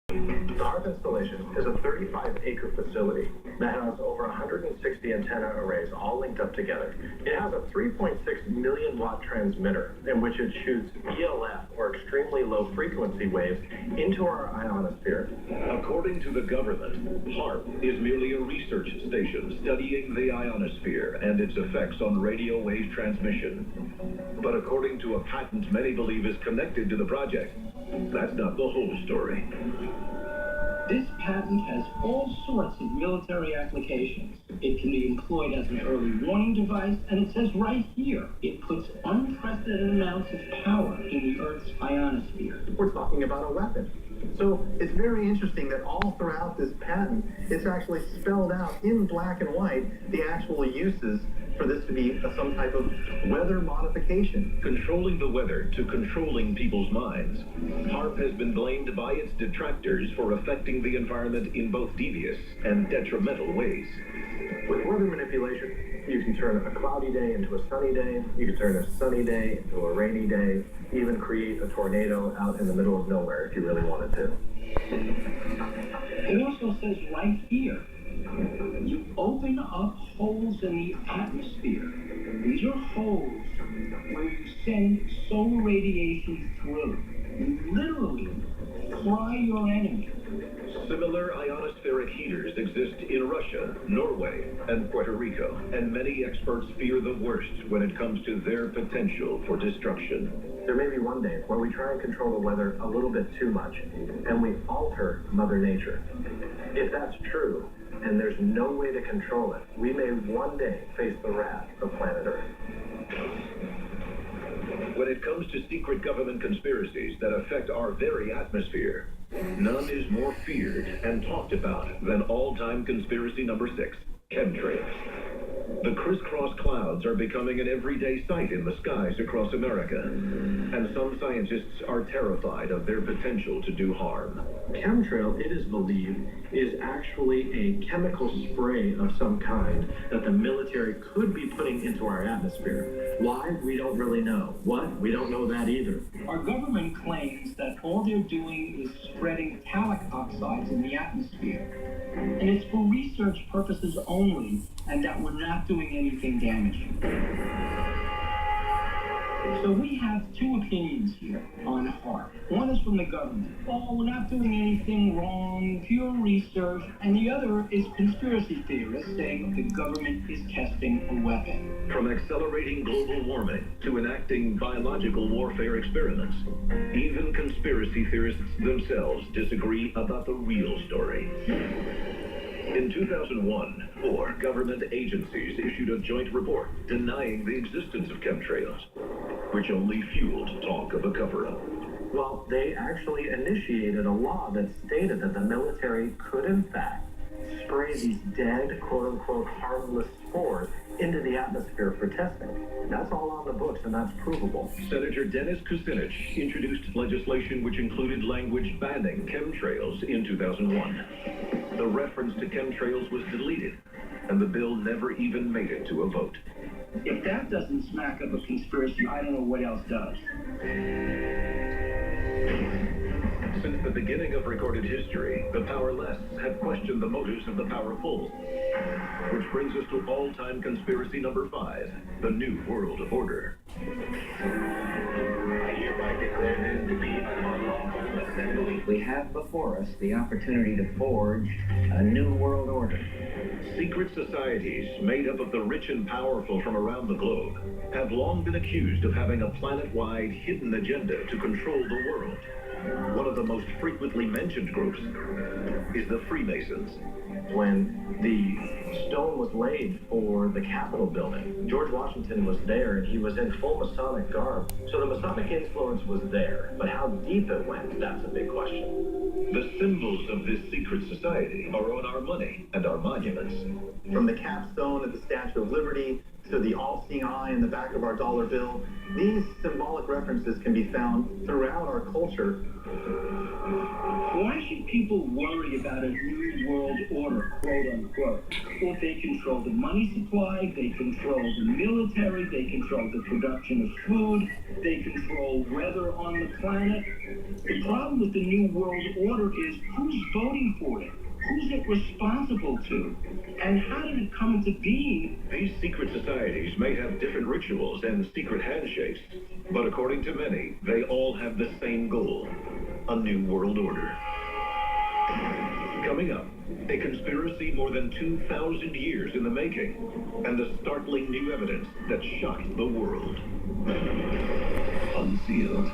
The HARP installation is a 35-acre facility that has over 160 antenna arrays all linked up together. It has a 3.6 million watt transmitter in which it shoots ELF, or extremely low frequency waves, into our ionosphere. According to the government, HARP is merely a research station studying the ionosphere and its effects on radio wave transmission. But according to a patent many believe is connected to the project, that's not the whole story. This patent has all sorts of military applications. It can be employed as an early warning device, and it says right here, it puts unprecedented amounts of power in the Earth's ionosphere. We're talking about a weapon. So it's very interesting that all throughout this patent, it's actually spelled out in black and white the actual uses for this to be some type of weather modification. Controlling the weather to controlling people's minds, HARP has been blamed by its detractors for affecting the environment in both devious and detrimental ways. With weather manipulation, you can turn a cloudy day into a sunny day, you can turn a sunny day into a rainy day, even create a tornado out in the middle of nowhere if you really wanted to. It also says right here, you open up holes in the atmosphere. These are holes where you send solar radiation through. You literally fry your enemy. Similar ionospheric heaters exist in Russia, Norway, and Puerto Rico, and many experts fear the worst when it comes to their potential for destruction. There may be one day where we try and control the weather a little bit too much, and we alter Mother Nature. If that's true, and there's no way to control it, we may one day face the wrath of planet Earth. When it comes to secret government conspiracies that affect our very atmosphere, none is more feared and talked about than all-time conspiracy number 6, chemtrails. The crisscross clouds are becoming an everyday sight in the skies across America, and some scientists are terrified of their potential to do harm. Chemtrail, it is believed, is actually a chemical spray of some kind that the military could be putting into our atmosphere. Why? We don't really know. What? We don't know that either. Our government claims that all they're doing is spreading metallic oxides in the atmosphere. And it's for research purposes only, and that we're not doing anything damaging. So we have two opinions here on HARP. One is from the government. Oh, we're not doing anything wrong, pure research. And the other is conspiracy theorists saying the government is testing a weapon. From accelerating global warming to enacting biological warfare experiments, even conspiracy theorists themselves disagree about the real story. In 2001, 4 government agencies issued a joint report denying the existence of chemtrails, which only fueled talk of a cover-up. Well, they actually initiated a law that stated that the military could, in fact, spray these dead, quote-unquote, harmless spores into the atmosphere for testing. That's all on the books, and that's provable. Senator Dennis Kucinich introduced legislation which included language banning chemtrails in 2001. The reference to chemtrails was deleted, and the bill never even made it to a vote. If that doesn't smack up a conspiracy, I don't know what else does. Since the beginning of recorded history, the powerless have questioned the motives of the powerful. Which brings us to all-time conspiracy number 5, the New World Order. I hereby declare this to be an unlawful assembly. We have before us the opportunity to forge a new world order. Secret societies made up of the rich and powerful from around the globe have long been accused of having a planet-wide hidden agenda to control the world. One of the most frequently mentioned groups is the Freemasons. When the stone was laid for the Capitol building, George Washington was there, and he was in full Masonic garb. So the Masonic influence was there, but how deep it went, that's a big question. The symbols of this secret society are on our money and our monuments. From the capstone at the Statue of Liberty to the all-seeing eye in the back of our dollar bill, these symbolic references can be found throughout our culture. Why should people worry about a new world order, quote unquote? Well, they control the money supply, they control the military, they control the production of food, they control weather on the planet. The problem with the new world order is who's voting for it? Who's it responsible to? And how did it come into being? These secret societies may have different rituals and secret handshakes, but according to many, they all have the same goal: a new world order. Coming up, a conspiracy more than 2,000 years in the making, and the startling new evidence that shocked the world. Unsealed.